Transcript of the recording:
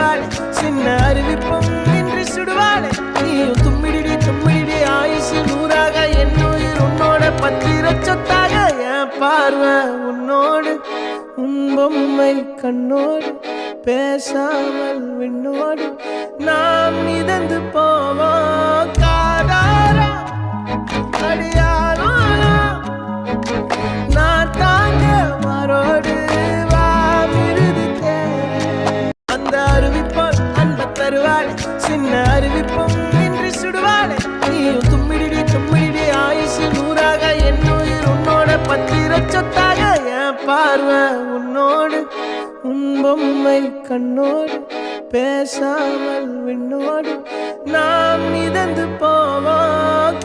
தருவாளே சின்ன அறிவிப்பும் இன்று சுடுவாளே நீயும் தும்மிடி தும்மிடி ஆயுசு நூறாக என் உயிர் உன்னோட பத்திர சொத்தாக என் பார்வை உன்னோடு உன் பொம்மை கண்ணோடு பேசாமல் விண்ணோடு நாம் மிதந்து போவோம் காதாரா அடியாரோ நான் தாங்க மாறோடு அந்த அறிவிப்பால் அன்ப தருவாளே சின்ன அறிவிப்பும் இன்று சுடுவாளே நீயும் தும்மிடி தும்மிடி ஆயுசு நூறாக என் உயிர் உன்னோட பத்திர சொத்தாக என் பார்வை உன்னோடு உன் பொம்மை கண்ணோடு பேசாமல் விண்ணோடு நாம் மிதந்து போவோம்